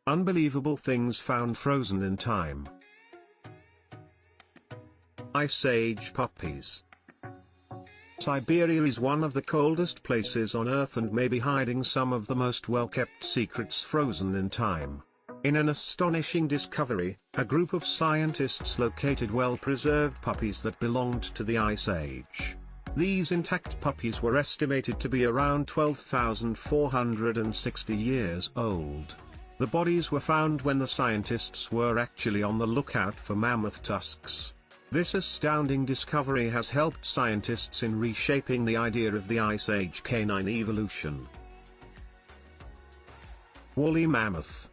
Unbelievable things found frozen in time. Ice Age puppies. Siberia is one of the coldest places on Earth and may be hiding some of the most well-kept secrets frozen in time. In an astonishing discovery, a group of scientists located well-preserved puppies that belonged to the Ice Age. These intact puppies were estimated to be around 12,460 years old. The bodies were found when the scientists were actually on the lookout for mammoth tusks. This astounding discovery has helped scientists in reshaping the idea of the Ice Age canine evolution. Woolly mammoth.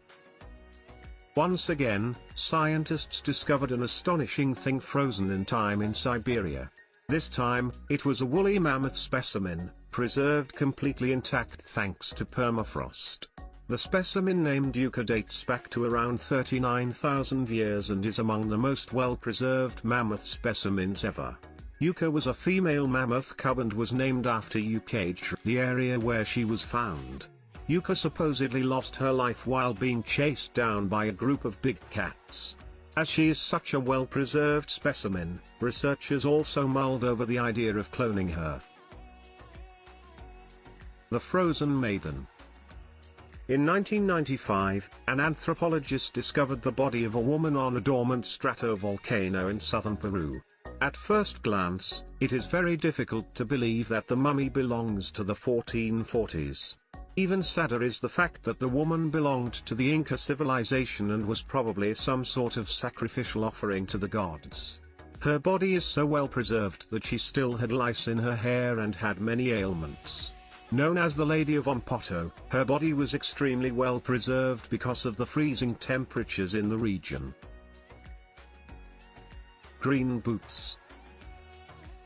Once again, scientists discovered an astonishing thing frozen in time in Siberia. This time, it was a woolly mammoth specimen, preserved completely intact thanks to permafrost. The specimen named Yucca dates back to around 39,000 years and is among the most well-preserved mammoth specimens ever. Yucca was a female mammoth cub and was named after Yucca, the area where she was found. Yucca supposedly lost her life while being chased down by a group of big cats. As she is such a well-preserved specimen, researchers also mulled over the idea of cloning her. The Frozen Maiden. In 1995, an anthropologist discovered the body of a woman on a dormant stratovolcano in southern Peru. At first glance, it is very difficult to believe that the mummy belongs to the 1440s. Even sadder is the fact that the woman belonged to the Inca civilization and was probably some sort of sacrificial offering to the gods. Her body is so well preserved that she still had lice in her hair and had many ailments. Known as the Lady of Ompoto, her body was extremely well preserved because of the freezing temperatures in the region. Green boots.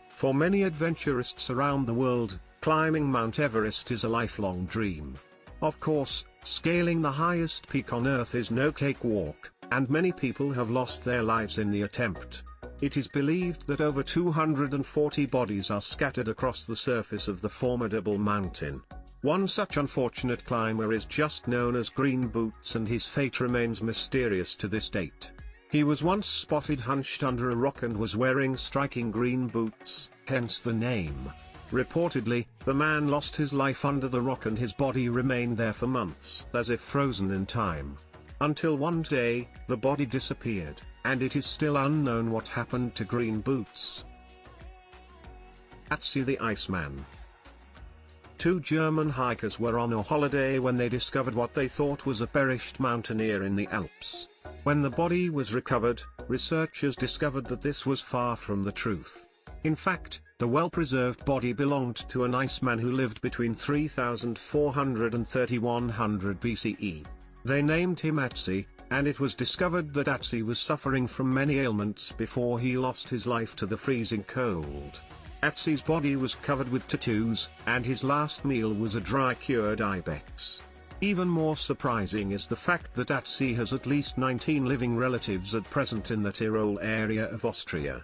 For many adventurists around the world, climbing Mount Everest is a lifelong dream. Of course, scaling the highest peak on Earth is no cakewalk, and many people have lost their lives in the attempt. It is believed that over 240 bodies are scattered across the surface of the formidable mountain. One such unfortunate climber is just known as Green Boots, and his fate remains mysterious to this date. He was once spotted hunched under a rock and was wearing striking green boots, hence the name. Reportedly, the man lost his life under the rock and his body remained there for months as if frozen in time. Until one day, the body disappeared, and it is still unknown what happened to Green Boots. Atzi the Iceman. Two German hikers were on a holiday when they discovered what they thought was a perished mountaineer in the Alps. When the body was recovered, researchers discovered that this was far from the truth. In fact, the well-preserved body belonged to an Iceman who lived between 3400 and 3100 BCE. They named him Atzi, and it was discovered that Atzi was suffering from many ailments before he lost his life to the freezing cold. Atzi's body was covered with tattoos, and his last meal was a dry-cured ibex. Even more surprising is the fact that Atzi has at least 19 living relatives at present in the Tyrol area of Austria.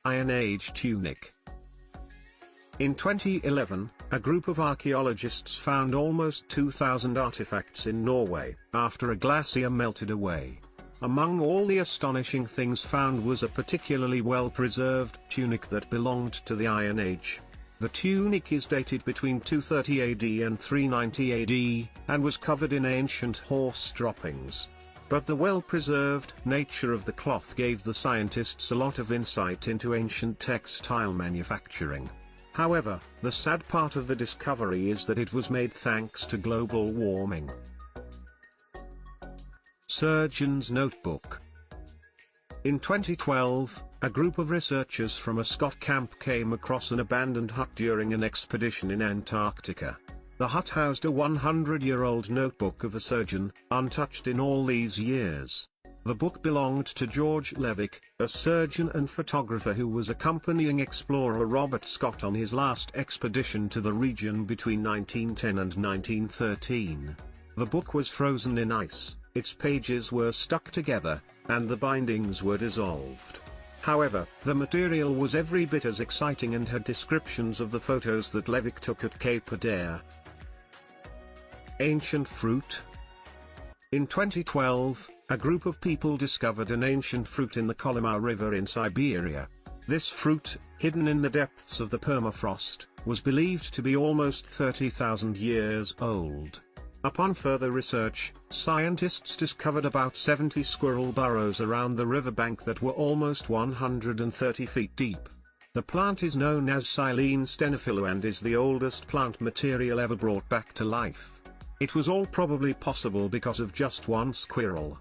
Iron Age tunic. In 2011, a group of archaeologists found almost 2,000 artifacts in Norway, after a glacier melted away. Among all the astonishing things found was a particularly well-preserved tunic that belonged to the Iron Age. The tunic is dated between 230 AD and 390 AD, and was covered in ancient horse droppings. But the well-preserved nature of the cloth gave the scientists a lot of insight into ancient textile manufacturing. However, the sad part of the discovery is that it was made thanks to global warming. Surgeon's Notebook. In 2012, a group of researchers from a Scott camp came across an abandoned hut during an expedition in Antarctica. The hut housed a 100-year-old notebook of a surgeon, untouched in all these years. The book belonged to George Levick, a surgeon and photographer who was accompanying explorer Robert Scott on his last expedition to the region between 1910 and 1913. The book was frozen in ice, its pages were stuck together, and the bindings were dissolved. However, the material was every bit as exciting and had descriptions of the photos that Levick took at Cape Adare. Ancient fruit. In 2012, a group of people discovered an ancient fruit in the Kolyma River in Siberia. This fruit, hidden in the depths of the permafrost, was believed to be almost 30,000 years old. Upon further research, scientists discovered about 70 squirrel burrows around the riverbank that were almost 130 feet deep. The plant is known as Silene stenophylla and is the oldest plant material ever brought back to life. It was all probably possible because of just one squirrel.